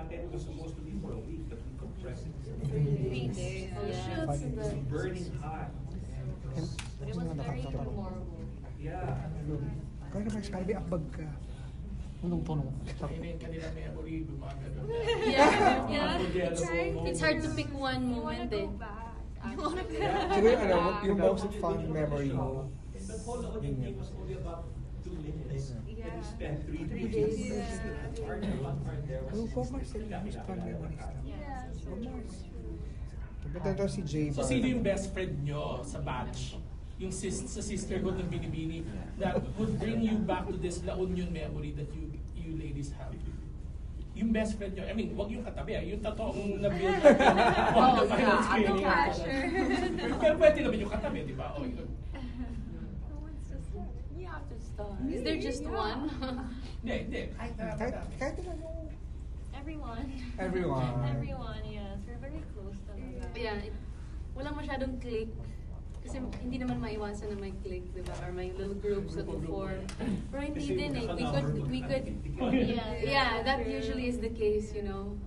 natin was supposed to be for a week, but we compressed it. 3 days. Shoots and It's the... burning hot. But it was very memorable. Yeah. Kaya naman, sabi akbag ka. Tunong-tunong. Ini yung kanila memory, gumagano. Yeah. It's hard to pick one moment eh. Siguro yung most fun memory mo. The whole Olympic was only about 2 minutes. Yeah. And we spent 3 3 days. days. The part there was... Commerce yung most fun memories na. Yeah. Commerce. Ito daw si Jay. So sino yung best friend nyo sa batch? Yung sa sisterhood ng Binibini that would bring you back to this La Union memory that you ladies have? Yung best friend nyo, I mean, wag yung katabi, yung totoong na-build on the final screening. Pero pwede naman yung katabi, di ba? You have to start. Is there just one? Hindi. Kahit naman yung... Everyone. Everyone. Everyone, yes. We're very close talaga. Yeah, walang masyadong click. Kasi hindi naman maiwasan na may click, di ba? Or may little groups that will form. Pero hindi din eh. We could, yeah, that usually is the case, you know.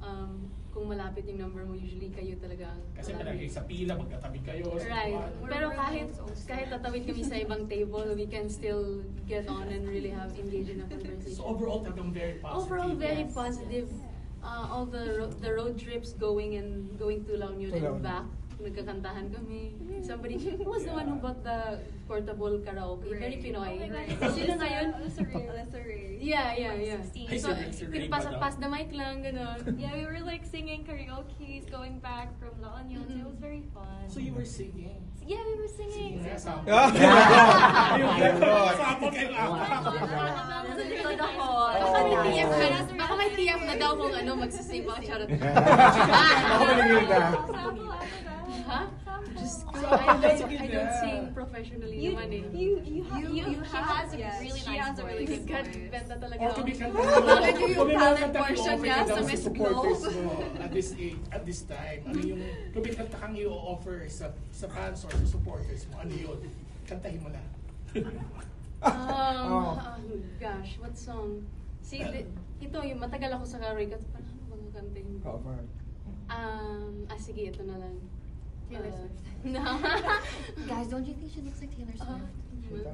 Kung malapit yung number mo, usually kayo talaga. Kasi palagi sa pila, magkatabi kayo. Right. Pero kahit tatawid kami sa ibang table, we can still get on and really have engage in a conversation. So overall, talagang very positive. Overall, very positive. All the road trips going to La Union and back. Nagkakantahan kami. Somebody, who was the one who bought the portable karaoke? Very Pinoy. Sila ngayon. That's a race. Yeah. Ay, So, si Ray ba daw? pass the mic lang, gano'n. Yeah, we were like singing karaoke going back from La Union. So it was very fun. So you were singing? Yeah, we were singing. Sige, sample. Yeah. Sample kayo Baka may tiyak na daw kung ano, magsasave ako, charot. Ako maningil ka. Ha? Just I don't sing professionally naman eh. She has a really good voice. Benta talaga Or ako. kumikanta Bakit yung talent portion niya sa sa Miss supporters Globe? mo at this time? Ano yung kumikanta kang i-offer sa fans or sa supporters mo? Ano yun? Kantahin mo na. Gosh, what song? See, ito yung matagal ako sa karaoke. Paano bang kantahin ko? Cover. Sige, ito na lang. Taylor Swift. No. Guys, don't you think she looks like Taylor Swift?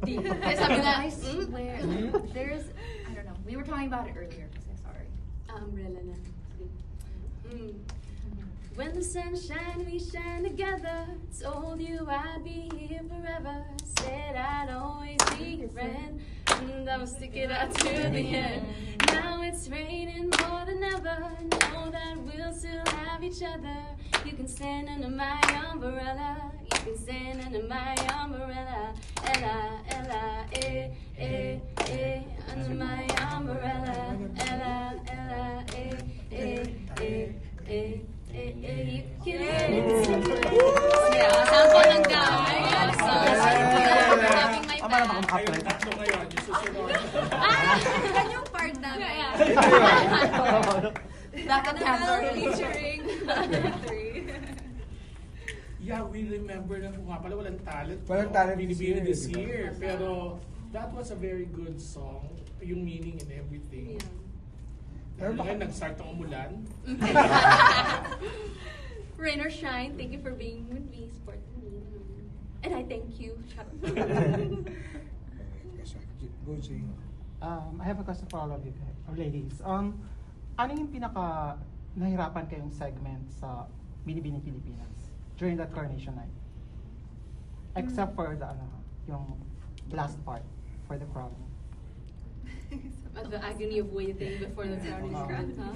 Kaya sabi na, I swear, there's, I don't know, we were talking about it earlier, so sorry. Umbrella na. When the sun shine, we shine together. Told you I'd be here forever. Said I'd always be your friend, and I would stick it out to the end. Now it's raining more than ever. Know that we'll still have each other. You can stand under my umbrella. You can stand under my umbrella. Ella, Ella, under my umbrella. Ella, Ella, you can sample lang daw. Kayong tatlo ngayon, yung susunod. Yan yung part namin. Back at camera. Featuring Yeah, we remember na kung nga pala walang talent. Walang talent Binibini this this year, year. Pero that was a very good song. Yung meaning and everything. Pero ngayon, nag-start ang umulan. Rain or shine, thank you for being with me, supporting me. And I thank you. Go, Jay. I have a question for all of you ladies. Ano yung pinaka nahirapan kayong segment sa Binibining Pilipinas during that coronation night? Except for the yung last part for the crown. The agony of waiting before the crowd is grand, huh?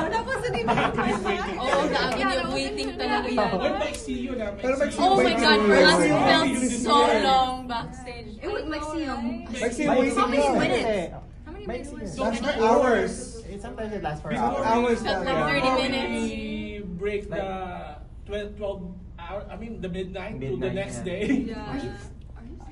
That wasn't even a question. Oh, the agony of waiting talaga yan. When maiksi yun ah. Pero maiksi Oh my God, for us, it felt Maiksi. so long backstage. It was like seeing. Maiksi How waiting many lang. How many Maiksi. minutes? Last for hours. Sometimes it lasts for Before hours. Hours Felt talaga. like 30 minutes. we break the 12 hour, I mean the midnight to the Midnight, next yeah. day.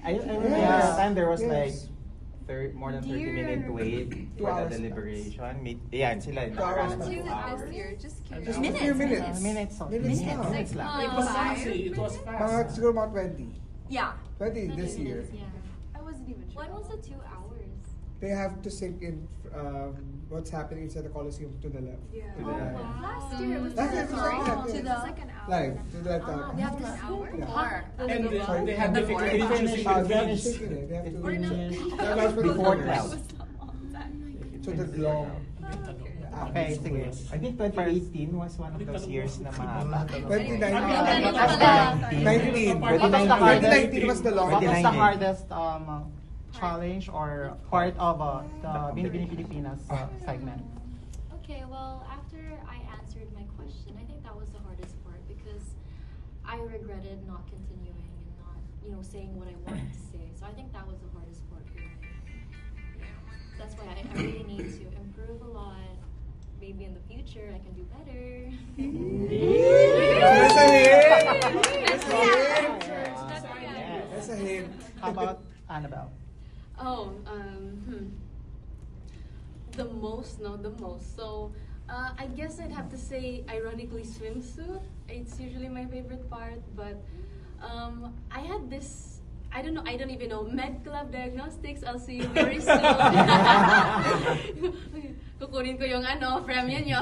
I remember Yes. last time there was Yes. like more than 30-minute wait 2 for hours. the deliberation. Yan, sila. 2 hours. Hours. Just Just a few minutes. Minutes Minutes lang. Minutes lang. It was fast eh. It was Mga fast. siguro mga 20. Yeah. 20 this year. I wasn't even sure. When was the 2 hours? They have to sink in what's happening inside the Coliseum to the left. Yeah. To the left. Last year it was Last year to it was the like that, to yeah. the second hour. Live, to the left. They have this hour? Yeah. And Sorry. they had difficulty Before- choosing Before- the leads. They have to Or no. that's for the Before corners. cloud. So the long. Okay, sige. I think 2018 was one of those years na mahaba. 2019. 2019 was the What was longest. the hardest challenge or part of the Binibining Pilipinas segment? Okay, well, after I answered my question, I think that was the hardest part because I regretted not continuing and not, saying what I wanted to say. So I think that was the hardest part for me. Yeah. That's why I really need to improve a lot. Maybe in the future I can do better. That's a hit! That's That's a hit. How about Annabelle? Oh, the most. So, I guess I'd have to say, ironically, swimsuit. It's usually my favorite part, but I had this. I don't know. I don't even know. Med Club Diagnostics. I'll see you very soon. Kukunin ko yung premium nyo.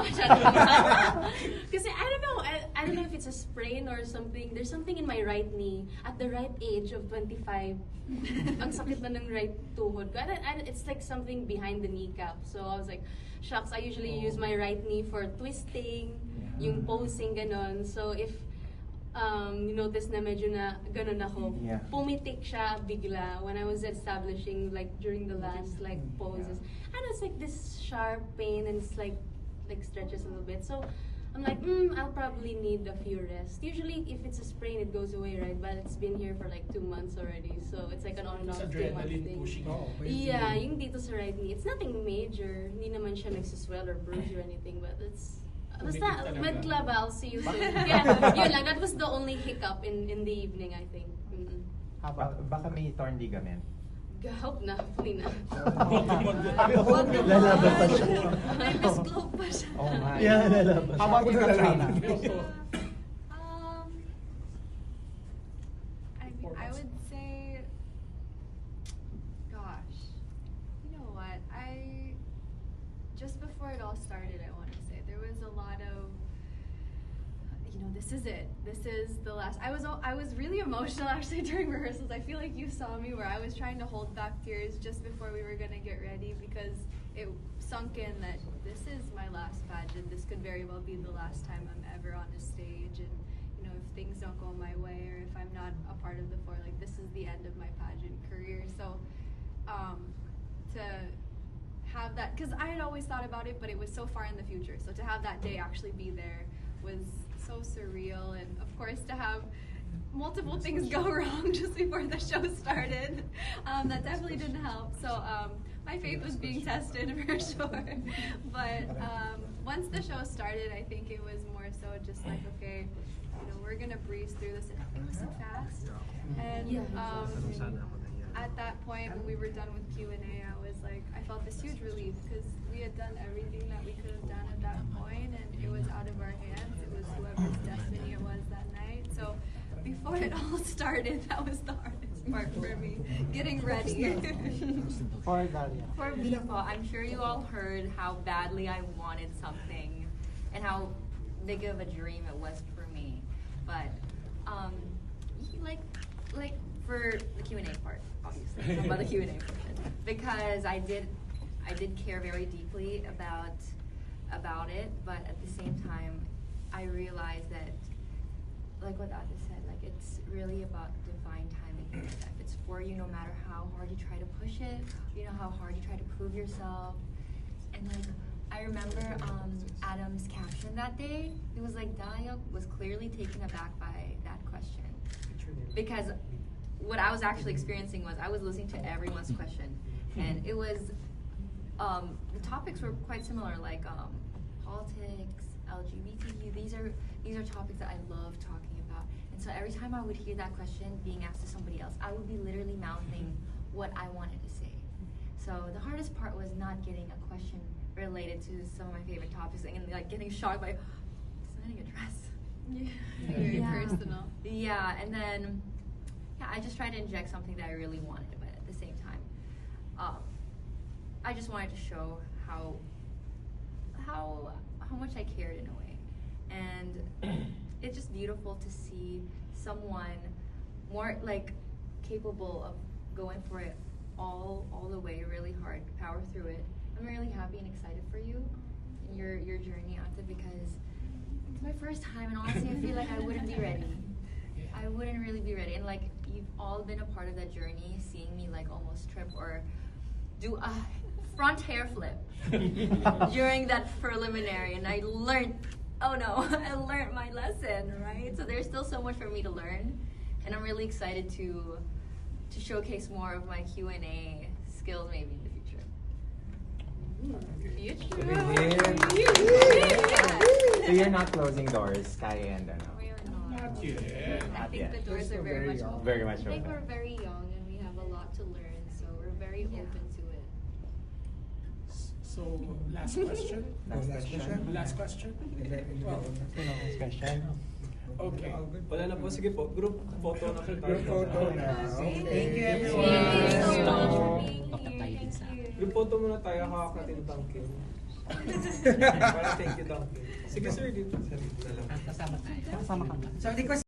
Kasi I don't know. I don't know if it's a sprain or something. There's something in my right knee at the right age of 25. Ang sakit na ng right tuhod ko. It's like something behind the kneecap. So I was like, shucks, I usually use my right knee for twisting, yung posing, ganon. So if you notice na medyo na ganon ako, pumitik siya bigla when I was establishing like during the last like poses. And it's like this sharp pain and it's like stretches a little bit. So I'm like, I'll probably need a few rests. Usually if it's a sprain, it goes away, right? But it's been here for like 2 months already. So it's like an on and off It's 2 month adrenaline thing. pushing. Yeah, yung dito sa right knee. It's nothing major. Hindi naman siya nagsiswell or bruise or anything. But it's basta, med club, I'll see you soon. Yeah, yun lang. That was the only hiccup in the evening, I think. How about Baka may torn ligament. Hope na, hopefully na. lalaban pa siya? May miscloak pa siya. Oh my. Yeah, lalaban. How about you, Katrina? I would say, gosh, you know what? Just before it all started, I want to say there was a lot of, this is it. This is the last. I was really emotional actually during rehearsals. I feel like you saw me where I was trying to hold back tears just before we were gonna get ready because it sunk in that this is my last pageant. This could very well be the last time I'm ever on a stage, and if things don't go my way or if I'm not a part of the four, like this is the end of my pageant career. So, to have that, because I had always thought about it, but it was so far in the future. So to have that day actually be there was so surreal, and of course to have multiple things go wrong just before the show started, that definitely didn't help. So my faith was being tested for sure. But once the show started, I think it was more so just like, okay, we're gonna breeze through this. It was so fast, and at that point when we were done with Q&A, I was like, I felt this huge relief because we had done everything that we could have done at that point, and it was out of our hands. It was whoever's destiny it was that night. So before it all started, that was the hardest part for me, getting ready. For Dalia. For me, I'm sure you all heard how badly I wanted something and how big of a dream it was for me. But like for the Q&A part, obviously, I'm about the Q&A portion, because I did care very deeply about it, but at the same time, I realized that, like what Ada said, like it's really about divine timing. If it's for you, no matter how hard you try to push it, how hard you try to prove yourself. And like, I remember Adam's caption that day. It was like, Dalia was clearly taken aback by that question. Because what I was actually experiencing was I was listening to everyone's question, and it was, the topics were quite similar, like politics, LGBTQ. These are topics that I love talking about. And so every time I would hear that question being asked to somebody else, I would be literally mouthing what I wanted to say. So the hardest part was not getting a question related to some of my favorite topics and like getting shocked by designing a dress. Very personal. Yeah, and then I just tried to inject something that I really wanted, but at the same time, I just wanted to show how much I cared in a way. And it's just beautiful to see someone more like capable of going for it all the way, really hard, power through it. I'm really happy and excited for you and your journey, Ate, because it's my first time, and honestly, I feel like I wouldn't be ready. I wouldn't really be ready, and like you've all been a part of that journey, seeing me like almost trip or do a front hair flip during that preliminary, and I learned. Oh no, I learned my lesson, right? So there's still so much for me to learn, and I'm really excited to showcase more of my Q&A skills maybe in the future. So you're not closing doors, Kai and ano? We are not. Not yet. I Not think yet. the doors are very much open. Very much I think open. we're very young and we have a lot to learn, so we're very open to it. So, last question? Last question. Last question? Well, Next question. Okay. wala na po. Sige po, group photo na po tayo. Group photo na. Okay. Thank you, Thank everyone. you so much for being here. Thank you. Group photo muna tayo, kakakatin Duncan. Para thank you, Duncan. Sige sir, dito. Sa dito na lang. Kasama ka. So, request